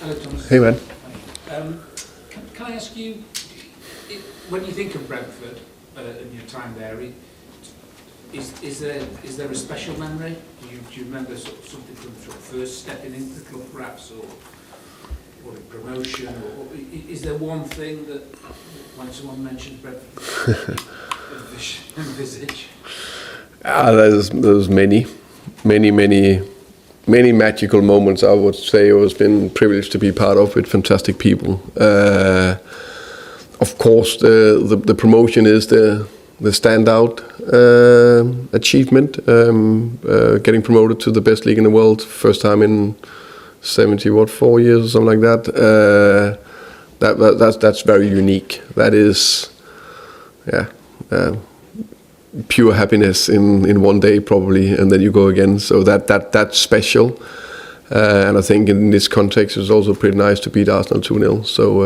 Hello, Thomas. Hey, man. Can I ask you, when you think of Brentford and your time there, is there a special memory? Do you remember something from first stepping into the club, perhaps, or a promotion, or is there one thing that when someone mentions Brentford, envisage? There's many magical moments. I would say I've been privileged to be part of with fantastic people. Of course, the promotion is the standout achievement. Getting promoted to the best league in the world, first time in 4 years or something like that. That's very unique. That is, pure happiness in one day probably, and then you go again. So that's special. And I think in this context, it's also pretty nice to beat Arsenal 2-0. So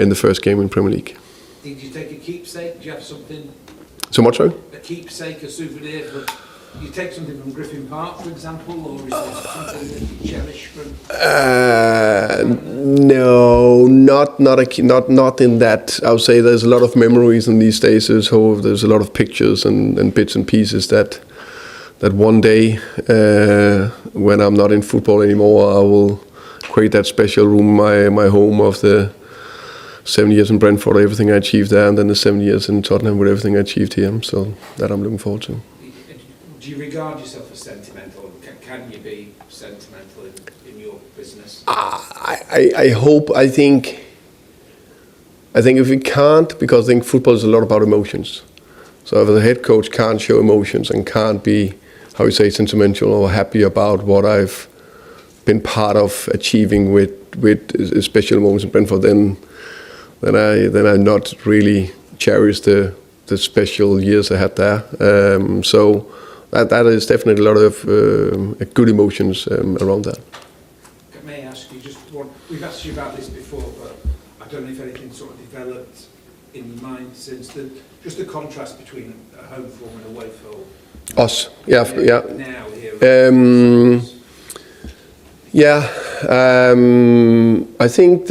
in the first game in Premier League. Did you take a keepsake? Do you have something? So much, sorry? A keepsake, a souvenir. You take something from Griffin Park, for example, or is there something that you cherish from? No, not in that. I would say there's a lot of memories in these days. There's a lot of pictures and bits and pieces that one day, when I'm not in football anymore, I will create that special room, my home of the 7 years in Brentford, everything I achieved there, and then the 7 years in Tottenham with everything I achieved here. So that I'm looking forward to. Do you regard yourself as sentimental? Can you be sentimental in your business? I hope. I think if we can't, because I think football is a lot about emotions. So if the head coach can't show emotions and can't be, how you say, sentimental or happy about what I've been part of achieving with special moments in Brentford, then I not really cherish the special years I had there. So that is definitely a lot of good emotions around that. May I ask you just one? We've asked you about this before, but I don't know if anything sort of developed in your mind since just the contrast between a home form and away form. Us, yeah. Now here. I think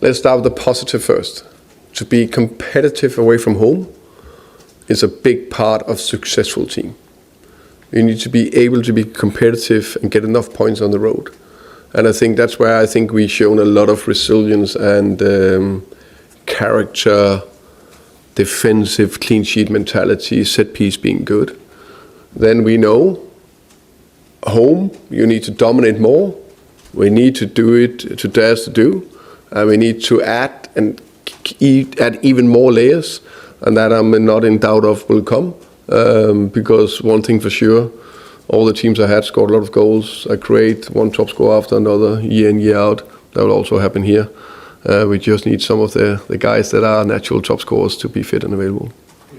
let's start with the positive first. To be competitive away from home is a big part of successful team. You need to be able to be competitive and get enough points on the road. And I think that's where I think we've shown a lot of resilience and character, defensive, clean sheet mentality, set piece being good. Then we know home, you need to dominate more. We need to do it to dare to do. And we need to add even more layers, and that I'm not in doubt of will come. Because one thing for sure, all the teams I had scored a lot of goals. I create one top scorer after another, year in, year out. That will also happen here. We just need some of the guys that are natural top scorers to be fit and available.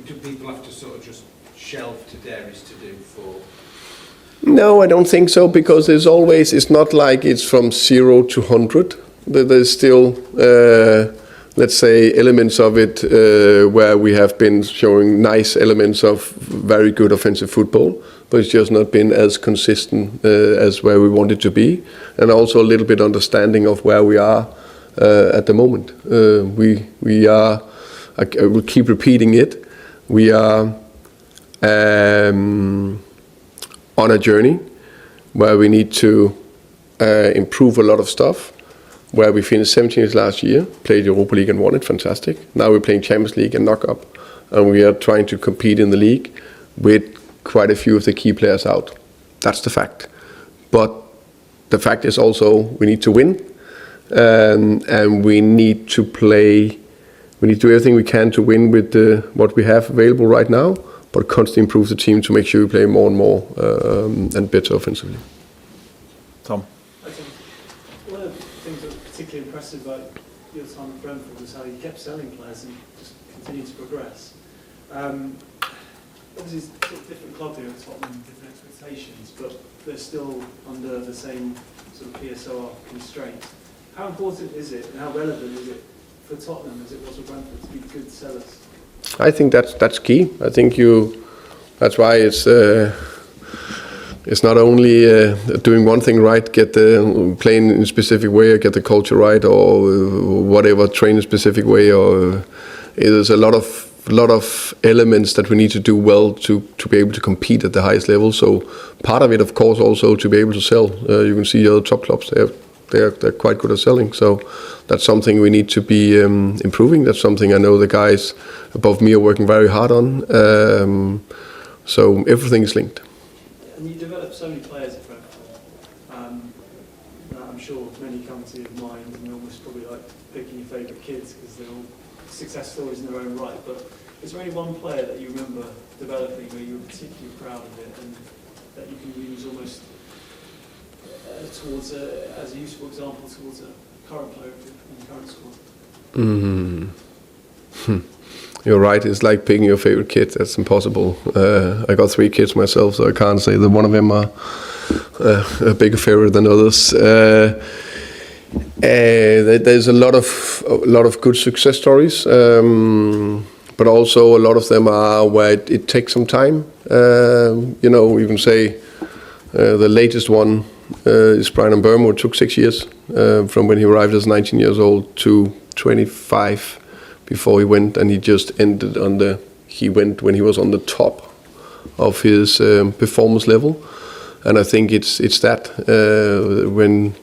Do people have to sort of just shelve to Darius to do for? No, I don't think so, because it's not like it's from 0 to 100. There's still, let's say, elements of it where we have been showing nice elements of very good offensive football, but it's just not been as consistent as where we want it to be, and also a little bit understanding of where we are at the moment. We are, I will keep repeating it, we are on a journey where we need to improve a lot of stuff. Where we finished 17th last year, played Europa League and won it, fantastic. Now we're playing Champions League and knock up, and we are trying to compete in the league with quite a few of the key players out. That's the fact. But the fact is also we need to win, and we need to play. We need to do everything we can to win with what we have available right now, but constantly improve the team to make sure we play more and more and better offensively. Tom. One of the things that was particularly impressive about your time at Brentford was how you kept selling players and just continued to progress. Obviously, it's a different club here at Tottenham, different expectations, but they're still under the same sort of PSR constraints. How important is it, and how relevant is it for Tottenham as it was for Brentford to be good sellers? I think that's key. I think that's why it's it's not only doing one thing right, get the playing in a specific way, or get the culture right, or whatever, train in a specific way, or there's a lot of elements that we need to do well to be able to compete at the highest level. So part of it, of course, also to be able to sell. You can see other top clubs, they're quite good at selling. So that's something we need to be improving. That's something I know the guys above me are working very hard on. So everything is linked. And you develop so many players at Brentford. I'm sure many come to your mind, and almost probably like picking your favourite kids because they're all success stories in their own right. But is there any one player that you remember developing where you were particularly proud of it, and that you can use almost towards as a useful example towards a current player in the current squad? You're right, it's like picking your favorite kid. That's impossible. I got 3 kids myself, so I can't say that one of them are a bigger favorite than others. There's a lot of good success stories, but also a lot of them are where it takes some time. You can say the latest one is Brian Burma. It took 6 years from when he arrived as 19 years old to 25 before he went, and he just ended he went when he was on the top of his performance level. And I think it's that when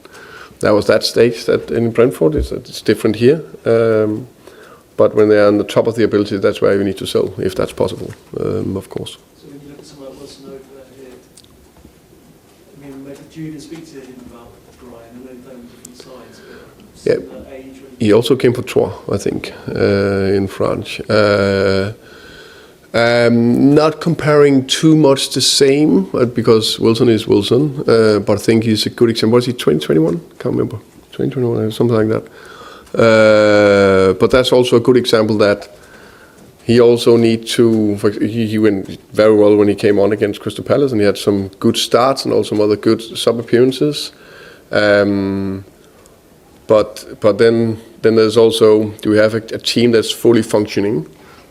that was that stage that in Brentford, it's different here. But when they're on the top of the ability, that's where you need to sell, if that's possible, of course. So when you look at someone like Wilson over here, I mean, do you even speak to him about Brian? I know they play on different sides, but similar age. He also came for Troyes, I think, in France. Not comparing too much the same, because Wilson is Wilson, but I think he's a good example. Was he 2021? Can't remember. 2021, something like that. But that's also a good example that he also need to. He went very well when he came on against Crystal Palace, and he had some good starts and also some other good sub appearances. But then there's also, do we have a team that's fully functioning,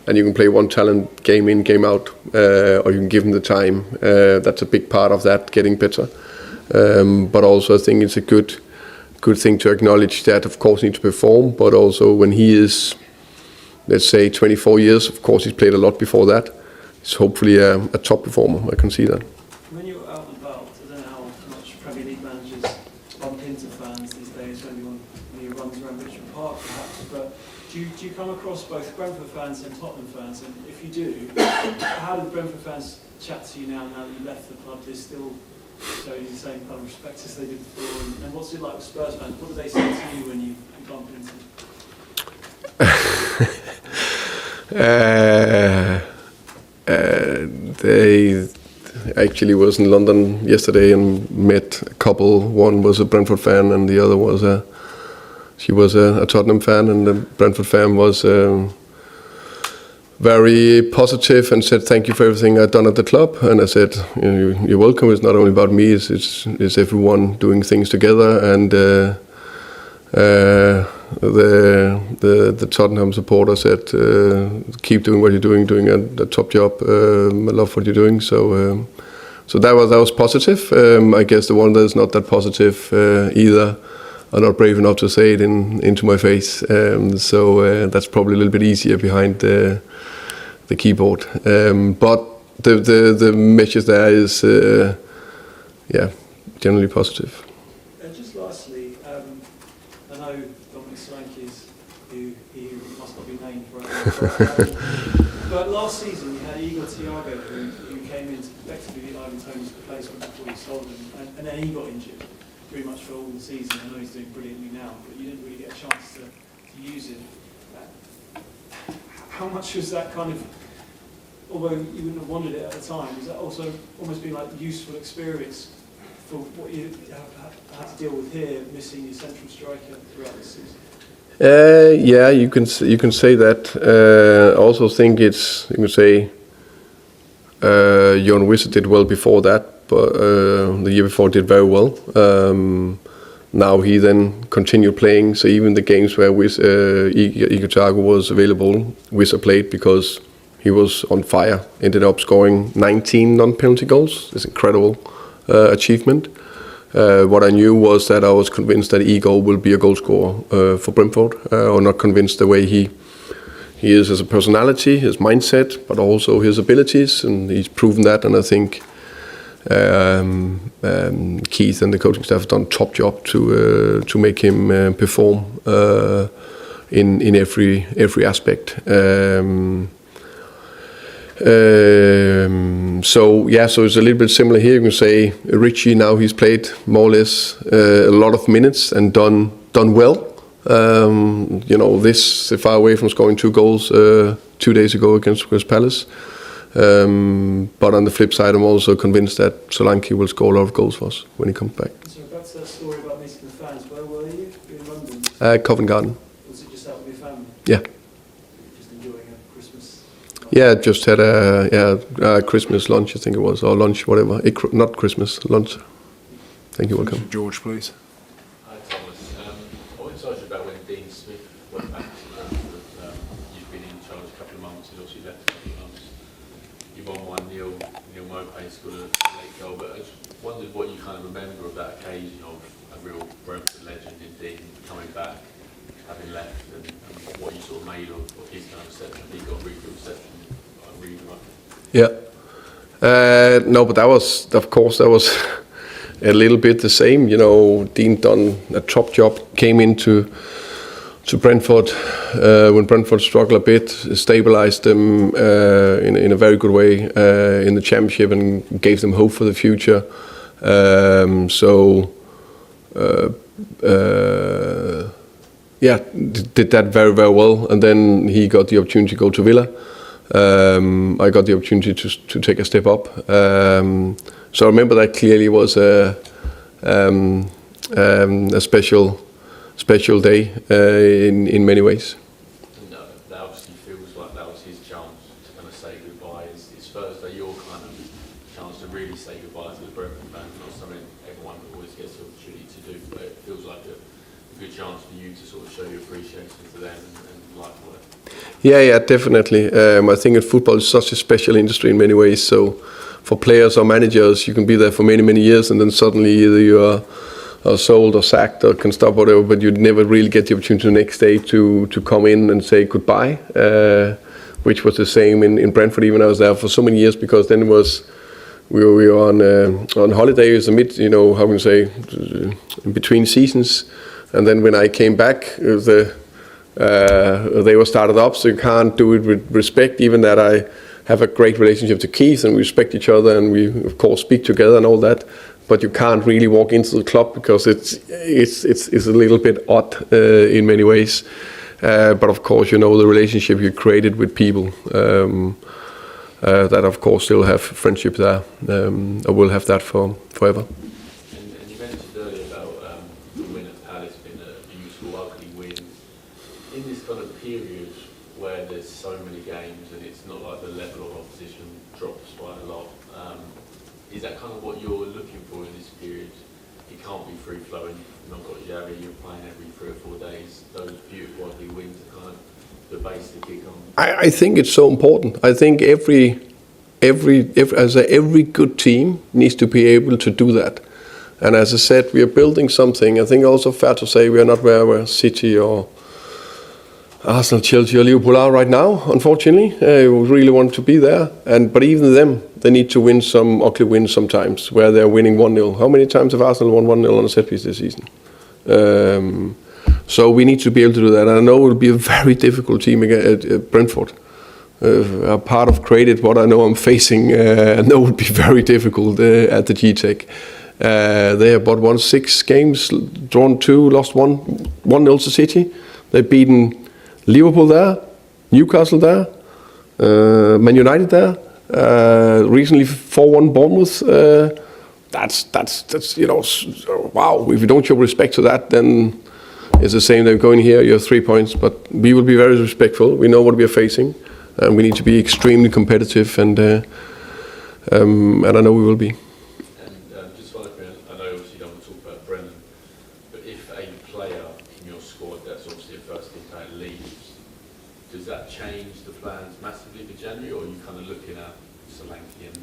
and you can play one talent game in, game out, or you can give them the time. That's a big part of that, getting better. But also I think it's a good thing to acknowledge that, of course, he needs to perform, but also when he is, let's say, 24 years, of course, he's played a lot before that. He's hopefully a top performer. I can see that. When you're out and about, I don't know how much Premier League managers bump into fans these days, maybe when he runs around Richmond Park, perhaps, but do you come across both Brentford fans and Tottenham fans? And if you do, how do the Brentford fans chat to you now that you left the club? They're still showing you the same kind of respect as they did before. And what's it like with Spurs fans? What do they say to you when you bump into them? They actually was in London yesterday and met a couple. One was a Brentford fan and the other was a Tottenham fan, and the Brentford fan was very positive and said thank you for everything I've done at the club. And I said, you're welcome. It's not only about me, it's everyone doing things together. And the Tottenham supporter said, keep doing what you're doing a top job. I love what you're doing. So that was positive. I guess the one that's not that positive either are not brave enough to say it into my face. So that's probably a little bit easier behind the keyboard. But the message there is, generally positive. Just lastly, I know Dominic Solanke's, who must not be named right now, but last season we had Igor Thiago who came in to effectively be Ivan Toney's replacement before you sold him, and then he got injured pretty much for all the season. I know he's doing brilliantly now, but you didn't really get a chance to use him. How much was that kind of, although you wouldn't have wanted it at the time, was that also almost been like useful experience for what you had to deal with here, missing your central striker throughout the season? Yeah, you can say that. I also think you can say Jon Wisse did well before that, but the year before did very well. Now he then continued playing, so even the games where Igor Thiago was available, Wisse played because he was on fire. Ended up scoring 19 non-penalty goals. It's incredible. achievement. What I knew was that I was convinced that Igor will be a goal scorer for Brentford, or not convinced the way he is as a personality, his mindset, but also his abilities, and he's proven that. And I think Keith and the coaching staff have done a top job to make him perform in every aspect. So it's a little bit similar here. You can say Richie, now he's played more or less a lot of minutes and done well. This far away from scoring 2 goals 2 days ago against Crystal Palace. But on the flip side, I'm also convinced that Solanke will score a lot of goals for us when he comes back. So back to that story about missing the fans. Where were you? You in London? Covent Garden. Was it just out with your family? Yeah. Just enjoying a Christmas? Yeah, just had a Christmas lunch, I think it was, or lunch, whatever. Not Christmas, lunch. Thank you, welcome. George, please. Hi, Thomas. I wanted to ask you about when Dean Smith went back to Brentford. You've been in charge a couple of months, he's obviously left a couple of months. You won 1-0, Neil Maupay scored a late goal, but I just wondered what you kind of remember of that occasion of a real Brentford legend in Dean coming back, having left, and what you sort of made of his kind of reception. He got a really good reception. I really liked it. Yeah. No, but that was a little bit the same. Dean done a top job, came into Brentford when Brentford struggled a bit, stabilized them in a very good way in the championship and gave them hope for the future. Did that very, very well. And then he got the opportunity to go to Villa. I got the opportunity to take a step up. So I remember that clearly was a special day in many ways. And that obviously feels like that was his chance to kind of say goodbye. Is Thursday your kind of chance to really say goodbye to the Brentford fans? Not something everyone always gets the opportunity to do, but it feels like a good chance for you to sort of show your appreciation to them and like what. Yeah, definitely. I think in football it's such a special industry in many ways. So for players or managers, you can be there for many, many years, and then suddenly either you are sold or sacked or can stop whatever, but you never really get the opportunity the next day to come in and say goodbye, which was the same in Brentford. Even I was there for so many years, because then we were on holidays, how can you say, in between seasons, and then when I came back, they were started up, so you can't do it with respect. Even that I have a great relationship to Keith and we respect each other and we of course speak together and all that, but you can't really walk into the club because it's a little bit odd in many ways. But of course, the relationship you created with people, that of course still have friendship there. I will have that forever. And you mentioned earlier about the win at Palace being a useful, ugly win. In this kind of period where there's so many games and it's not like the level of opposition drops quite a lot, is that kind of what you're looking for in this period? It can't be free-flowing. You've not got Xavi, you're playing every 3 or 4 days. Those beautiful, ugly wins are kind of the base to kick on. I think it's so important. I think every good team needs to be able to do that. And as I said, we are building something. I think also fair to say we are not where City or Arsenal, Chelsea or Liverpool are right now, unfortunately. We really want to be there. But even them, they need to win some ugly wins sometimes, where they're winning 1-0. How many times have Arsenal won 1-0 on a set piece this season? So we need to be able to do that. And I know it will be a very difficult team at Brentford. A part of created what I know I'm facing. I know it will be very difficult at the G-Tech. They have won 6 games, drawn 2, lost 1-0 to City. They've beaten Liverpool there, Newcastle there, Man United there. Recently 4-1 Bournemouth. That's wow. If you don't show respect to that, then it's the same. They're going here. You have 3 points, but we will be very respectful. We know what we are facing, and we need to be extremely competitive. And I know we will be. And just following, I know obviously you don't want to talk about Brennan, but if a player in your squad that's obviously a first-team player leaves, does that change the plans massively for January, or are you kind of looking at Solanke and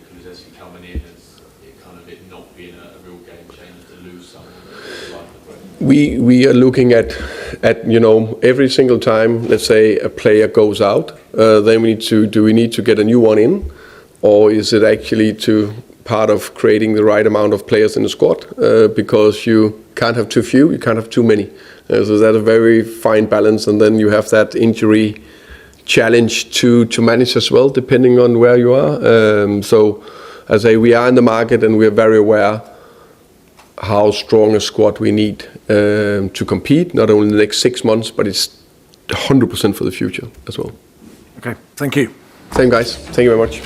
Kulusevski coming in as it not being a real game changer to lose someone like the Brent? We are looking at every single time, let's say a player goes out, then do we need to get a new one in, or is it actually part of creating the right amount of players in the squad? Because you can't have too few, you can't have too many. So that's a very fine balance, and then you have that injury challenge to manage as well, depending on where you are. So I say we are in the market, and we are very aware how strong a squad we need to compete, not only the next 6 months, but it's 100% for the future as well. Okay, thank you. Same guys, thank you very much.